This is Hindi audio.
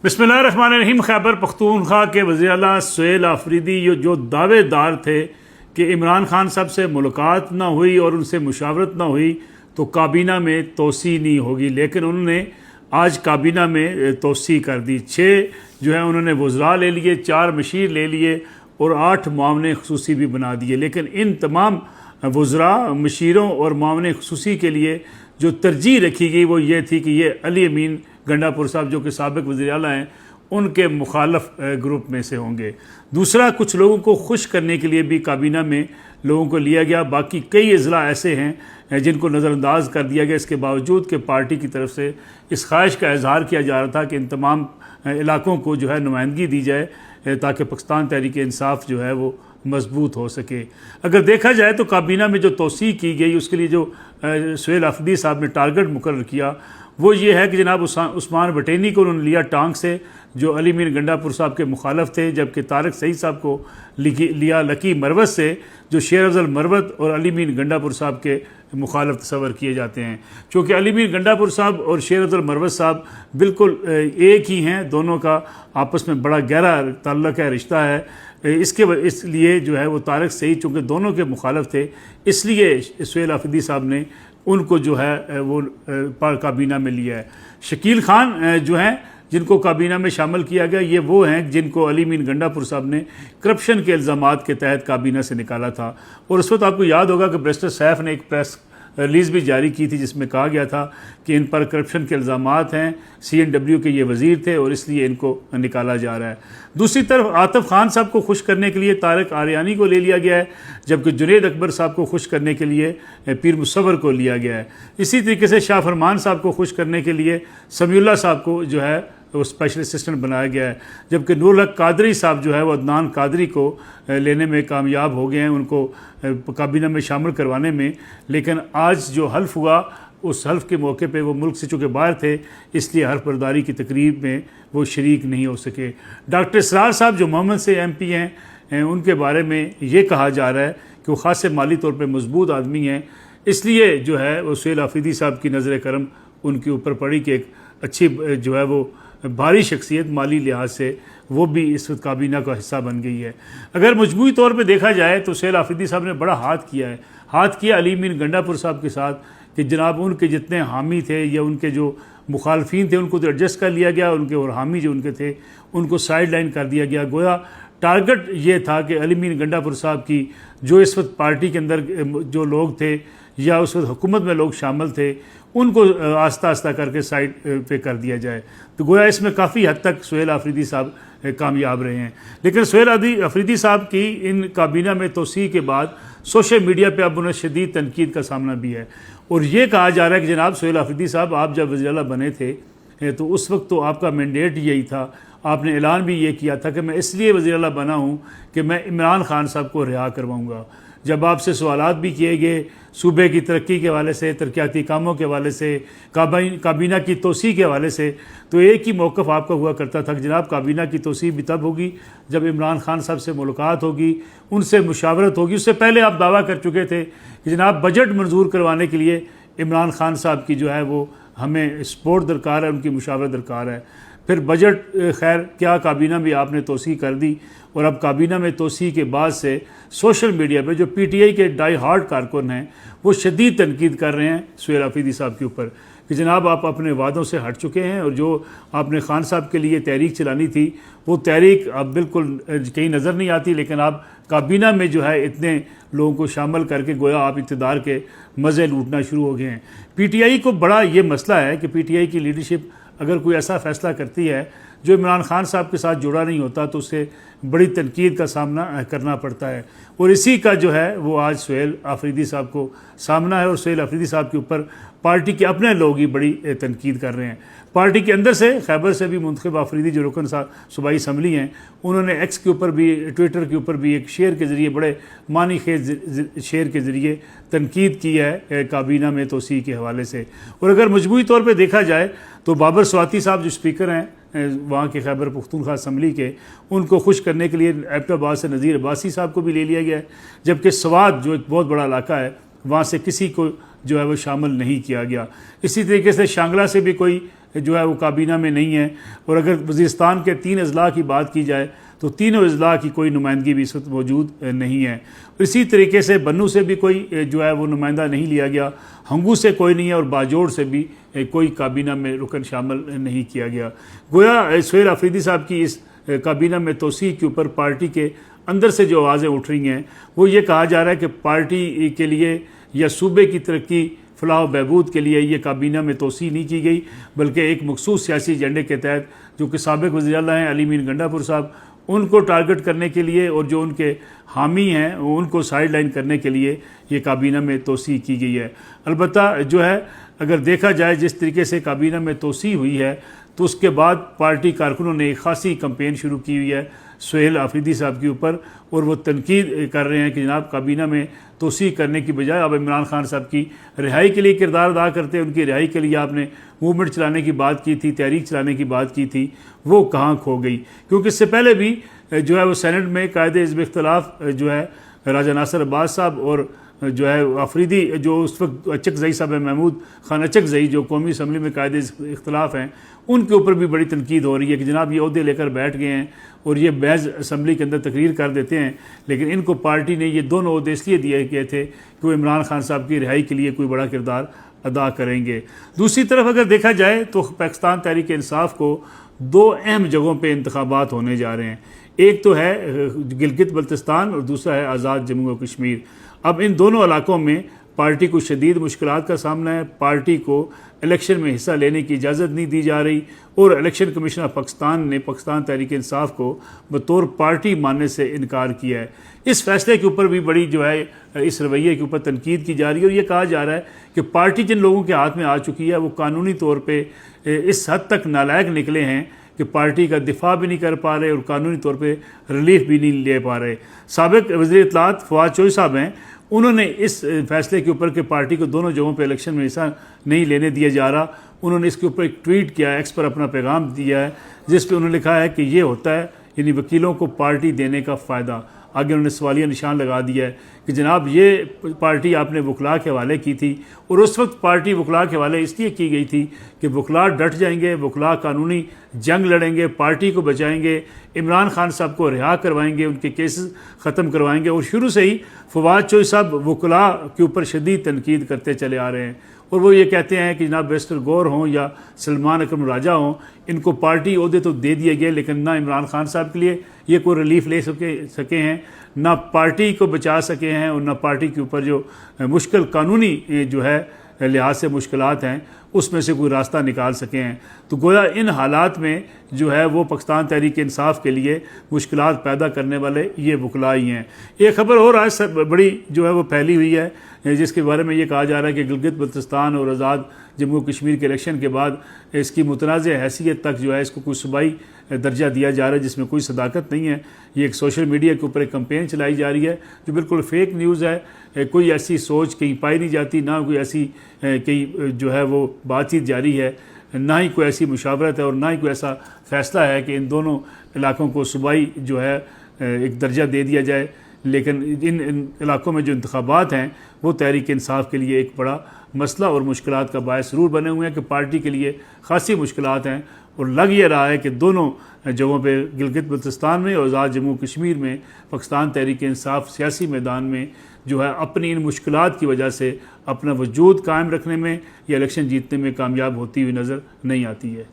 बिस्मिल्लाहिर्रहमानिर्रहीम। खैबर पख्तूनख्वा के वज़ीर आला सुहेल आफरीदी जो दावेदार थे कि इमरान खान साहब से मुलाकात ना हुई और उनसे मुशावरत ना हुई तो काबीना में तोसी नहीं होगी, लेकिन उन्होंने आज काबीना में तोसी कर दी। 6 जो है उन्होंने वज़रा ले लिए, 4 मशीर ले लिए और 8 मामले खसूसी भी बना दिए। लेकिन इन तमाम वज़रा, मशीरों और मामले खसूसी के लिए जो तरजीह रखी गई वो ये थी कि ये अली अमीन गंडापुर साहब जो कि साबिक़ वज़ीर आला हैं उनके मुखालफ ग्रुप में से होंगे। दूसरा, कुछ लोगों को खुश करने के लिए भी काबीना में लोगों को लिया गया। बाकी कई अज़ला ऐसे हैं जिनको नज़रअंदाज कर दिया गया, इसके बावजूद कि पार्टी की तरफ से इस ख्वाहिश का इजहार किया जा रहा था कि इन तमाम इलाकों को जो है नुमाइंदगी दी जाए ताकि पाकिस्तान तहरीक इंसाफ जो है वो मजबूत हो सके। अगर देखा जाए तो काबीना में जो तोसी की गई उसके लिए जो सुहेल आफरीदी साहब ने टारगेट मुकर्रर किया वो ये है कि जनाब उस्मान बटेनी को उन्होंने लिया टांग से, जो अली मीर गंडापुर साहब के मुखालफ थे, जबकि तारिक सईद साहब को लिया लकी मरवत से, जो शेर अफजल मरवत और अली मीर गंडापुर साहब के मुखालफ तस्वर किए जाते हैं। चूँकि अली मीर गंडापुर साहब और शेर अफजल मरवत साहब बिल्कुल एक ही हैं, दोनों का आपस में बड़ा गहरा ताल्लुक़ है, रिश्ता है। इसलिए जो है वो तारिक सईद चूँकि दोनों के मुखालफ थे, इसलिए सुहेल आफरीदी साहब ने उनको जो है वो काबीना में लिया है। शकील खान जो हैं जिनको काबीना में शामिल किया गया, ये वो हैं जिनको अली मीन गंडापुर साहब ने करप्शन के इल्ज़ामात के तहत काबीना से निकाला था। और उस वक्त आपको याद होगा कि बैरिस्टर सैफ ने एक प्रेस रिलीज़ भी जारी की थी जिसमें कहा गया था कि इन पर करप्शन के इल्ज़ामात हैं, CNW के ये वज़ीर थे और इसलिए इनको निकाला जा रहा है। दूसरी तरफ आतिफ खान साहब को खुश करने के लिए तारिक आरियानी को ले लिया गया है, जबकि जुनैद अकबर साहब को खुश करने के लिए पीर मुसव्वर को लिया गया है। इसी तरीके से शाह फरमान साहब को खुश करने के लिए समीउल्लाह साहब को जो है वो स्पेशल असिस्टेंट बनाया गया है, जबकि नूरुल हक कादरी साहब जो है वो अदनान कादरी को लेने में कामयाब हो गए हैं, उनको काबीना में शामिल करवाने में। लेकिन आज जो हल्फ हुआ उस हल्फ के मौके पे वो मुल्क से चूँकि बाहर थे, इसलिए हल्फ बर्दारी की तकरीब में वो शरीक नहीं हो सके। डॉक्टर इसरार साहब जो मोहम्मद से MP हैं, उनके बारे में ये कहा जा रहा है कि वो ख़ास माली तौर पर मजबूत आदमी हैं, इसलिए जो है वो सुहेल आफरीदी साहब की नज़र करम उनके ऊपर पड़ी कि एक अच्छी जो है वो भारी शख्सियत माली लिहाज से वो भी इस वक्त काबीना का हिस्सा बन गई है। अगर मजमूई तौर पे देखा जाए तो सुहेल आफरीदी साहब ने बड़ा हाथ किया अली मीर गंडापुर साहब के साथ कि जनाब उनके जितने हामी थे या उनके जो मुखालफीन थे उनको तो एडजस्ट कर लिया गया, उनके और हामी जो उनके थे उनको साइड लाइन कर दिया गया। गोया टारगेट ये था कि अली मीर गंडापुर साहब की जो इस वक्त पार्टी के अंदर जो लोग थे या उस वक्त हुकूमत में लोग शामिल थे उनको आस्ता आस्ता करके साइड पे कर दिया जाए। तो गोया इसमें काफ़ी हद तक सुहेल आफरीदी साहब कामयाब रहे हैं। लेकिन सुहेल आफरीदी साहब की इन काबीना में तोसी के बाद सोशल मीडिया पे अब उन्हें शदीद तनकीद का सामना भी है और ये कहा जा रहा है कि जनाब सुहेल आफरीदी साहब आप जब वज़ीर आला बने थे तो उस वक्त तो आपका मैंडेट यही था, आपने ऐलान भी ये किया था कि मैं इसलिए वज़ीर आला बना हूँ कि मैं इमरान खान साहब को रिहा करवाऊँगा। जब आपसे सवालात भी किए गए सूबे की तरक्की के हवाले से, तरक्याती कामों के हवाले से, काबीना की तोसी के हवाले से, तो एक ही मौक़िफ़ आपका हुआ करता था कि जनाब काबीना की तोसी भी तब होगी जब इमरान खान साहब से मुलाकात होगी, उनसे मुशावरत होगी। उससे पहले आप दावा कर चुके थे कि जनाब बजट मंजूर करवाने के लिए इमरान खान साहब की जो है वो हमें सपोर्ट दरकार है, उनकी मुशावरत दरकार है। फिर बजट खैर क्या काबीना भी आपने तोसी कर दी और अब काबीना में तोसी के बाद से सोशल मीडिया पे जो PTI के डाई हार्ड कारकुन हैं वो शदीद तनकीद कर रहे हैं सुहेल आफरीदी साहब के ऊपर कि जनाब आप अपने वादों से हट चुके हैं और जो आपने खान साहब के लिए तहरीक चलानी थी वो तहरीक अब बिल्कुल कहीं नज़र नहीं आती। लेकिन आप काबीना में जो है इतने लोगों को शामिल करके गोया आप इक़्तिदार के मज़े लूटना शुरू हो गए हैं। PTI को बड़ा ये मसला है कि PTI की लीडरशिप अगर कोई ऐसा फ़ैसला करती है जो इमरान खान साहब के साथ जुड़ा नहीं होता तो उससे बड़ी तनकीद का सामना करना पड़ता है और इसी का जो है वो आज सुहेल आफरीदी साहब को सामना है और सुहेल आफरीदी साहब के ऊपर पार्टी के अपने लोग ही बड़ी तनकीद कर रहे हैं। पार्टी के अंदर से खैबर से भी मुंतखब आफरीदी जो रुकन सूबाई असम्बली हैं उन्होंने X के ऊपर भी, ट्विटर के ऊपर भी एक शेयर के ज़रिए बड़े मानी खेज शेयर के ज़रिए तनकीद की है काबीना में तोसी के हवाले से। और अगर मजमूई तौर पर देखा जाए तो बाबर स्वाति साहब जो स्पीकर हैं वहाँ के खैबर पख्तूनख्वा असम्बली के, उनको खुश करने के लिए एबटाबाद से नज़ीर अब्बासी साहब को भी ले लिया गया है, जबकि स्वात जो एक बहुत बड़ा इलाका है वहाँ से किसी को जो है वो शामिल नहीं किया गया। इसी तरीके से शांगला से भी कोई जो है वो काबीना में नहीं है। और अगर वज़ीरिस्तान के 3 अजला की बात की जाए तो तीनों अजला की कोई नुमाइंदगी भी इस वक्त मौजूद नहीं है। इसी तरीके से बन्नू से भी कोई जो है वो नुमाइंदा नहीं लिया गया, हंगू से कोई नहीं है, और बाजोड़ से भी कोई काबीना में रुकन शामिल नहीं किया गया। गोया सुहेल आफरीदी साहब की इस काबीना में तोसी के ऊपर पार्टी के अंदर से जो आवाज़ें उठ रही हैं वो ये कहा जा रहा है कि पार्टी के लिए या सूबे की तरक्की फलाह बहबूद के लिए ये काबीना में तोसी नहीं की गई, बल्कि एक मखसूस सियासी एजेंडे के तहत जो कि साबिक वज़ीर आला हैं अली मीन गंडापुर साहब, उनको टारगेट करने के लिए और जो उनके हामी हैं उनको साइड लाइन करने के लिए ये काबीना में तोसी की गई है। अलबत्ता जो है अगर देखा जाए जिस तरीके से काबीना में तोसी हुई है तो उसके बाद पार्टी कारकुनों ने एक खासी कंपेन शुरू की हुई है सुहेल आफरीदी साहब के ऊपर, और वो तनकीद कर रहे हैं कि जनाब काबीना में तोसी करने की बजाय अब इमरान खान साहब की रिहाई के लिए किरदार अदा करते हैं। उनकी रिहाई के लिए आपने मूवमेंट चलाने की बात की थी, तहरीक चलाने की बात की थी, वो कहाँ खो गई? क्योंकि इससे पहले भी जो है वो सेनेट में कायदे हिज़्ब इख्तिलाफ जो है राजा नासिर अब्बास साहब और जो है आफरीदी जो उस वक्त अचकज़ई साहब है, महमूद खान अचकज़ई जो कौमी असम्बली में कायदे इख्तिलाफ हैं, उनके ऊपर भी बड़ी तनकीद हो रही है कि जनाब ये ओहदे लेकर बैठ गए हैं और ये महज असम्बली के अंदर तकरीर कर देते हैं, लेकिन इनको पार्टी ने ये दोनों ओहदे इसलिए दिए गए थे कि वो इमरान खान साहब की रिहाई के लिए कोई बड़ा किरदार अदा करेंगे। दूसरी तरफ अगर देखा जाए तो पाकिस्तान तहरीक इंसाफ को 2 अहम जगहों पर इंतखाबात होने जा रहे हैं। एक तो है गिलगित बल्तिस्तान और दूसरा है आज़ाद जम्मू और कश्मीर। अब इन दोनों इलाकों में पार्टी को शदीद मुश्किलात का सामना है। पार्टी को इलेक्शन में हिस्सा लेने की इजाज़त नहीं दी जा रही और इलेक्शन कमीशन ऑफ पाकिस्तान ने पाकिस्तान तहरीक इंसाफ को बतौर पार्टी मानने से इनकार किया है। इस फैसले के ऊपर भी बड़ी जो है इस रवैये के ऊपर तनकीद की जा रही है और ये कहा जा रहा है कि पार्टी जिन लोगों के हाथ में आ चुकी है वो कानूनी तौर पर इस हद तक नालायक निकले हैं कि पार्टी का दिफा भी नहीं कर पा रहे और कानूनी तौर पे रिलीफ भी नहीं ले पा रहे। साबिक वज़ीर इत्तलात फवाद चौधरी साहब हैं, उन्होंने इस फैसले के ऊपर कि पार्टी को दोनों जगहों पे इलेक्शन में हिस्सा नहीं लेने दिया जा रहा, उन्होंने इसके ऊपर एक ट्वीट किया है, एक्स पर अपना पैगाम दिया है जिस पे उन्होंने लिखा है कि ये होता है यानी वकीलों को पार्टी देने का फ़ायदा। आगे उन्होंने सवालिया निशान लगा दिया है कि जनाब ये पार्टी आपने वकला के हवाले की थी और उस वक्त पार्टी वकला के हवाले इसलिए की गई थी कि वकला डट जाएंगे, वकला कानूनी जंग लड़ेंगे, पार्टी को बचाएंगे, इमरान खान साहब को रिहा करवाएंगे, उनके केसेस ख़त्म करवाएंगे। और शुरू से ही फवाद चौधरी साहब वकला के ऊपर शदीद तनकीद करते चले आ रहे हैं और वो ये कहते हैं कि जनाब बैरिस्टर गौर हों या सलमान अकरम राजा हों, इनको पार्टी ओहदे तो दे दिए गए लेकिन ना इमरान खान साहब के लिए ये कोई रिलीफ ले सके हैं, ना पार्टी को बचा सके हैं और ना पार्टी के ऊपर जो मुश्किल कानूनी जो है लिहाज से मुश्किलात हैं उसमें से कोई रास्ता निकाल सके हैं। तो गोया इन हालात में जो है वो पाकिस्तान तहरीक इंसाफ के लिए मुश्किलात पैदा करने वाले ये वकला ही हैं। एक खबर और आज बड़ी जो है वो फैली हुई है जिसके बारे में ये कहा जा रहा है कि गिलगित बल्तिस्तान और आज़ाद जम्मू कश्मीर के इलेक्शन के बाद इसकी मुतनाज़ हैसियत तक जो है इसको कोई सूबाई दर्जा दिया जा रहा है जिसमें कोई सदाकत नहीं है। ये एक सोशल मीडिया के ऊपर एक कंपेन चलाई जा रही है जो बिल्कुल फेक न्यूज़ है। कोई ऐसी सोच कहीं पाई नहीं जाती, ना कोई ऐसी कहीं जो है वो बातचीत जारी है, ना ही कोई ऐसी मुशावरत है और ना ही कोई ऐसा फ़ैसला है कि इन दोनों इलाकों को सूबाई जो है एक दर्जा दे दिया जाए। लेकिन इन इलाकों में जो इंतखाबात हैं वो तहरीक इंसाफ के लिए एक बड़ा मसला और मुश्किलात का बायस ज़रूर बने हुए हैं कि पार्टी के लिए खासी मुश्किलात हैं और लग ये रहा है कि दोनों जगहों पे गिलगित बल्तिस्तान में और आज़ाद जम्मू कश्मीर में पाकिस्तान तहरीक इंसाफ सियासी मैदान में जो है अपनी इन मुश्किलात की वजह से अपना वजूद कायम रखने में या इलेक्शन जीतने में कामयाब होती हुई नज़र नहीं आती है।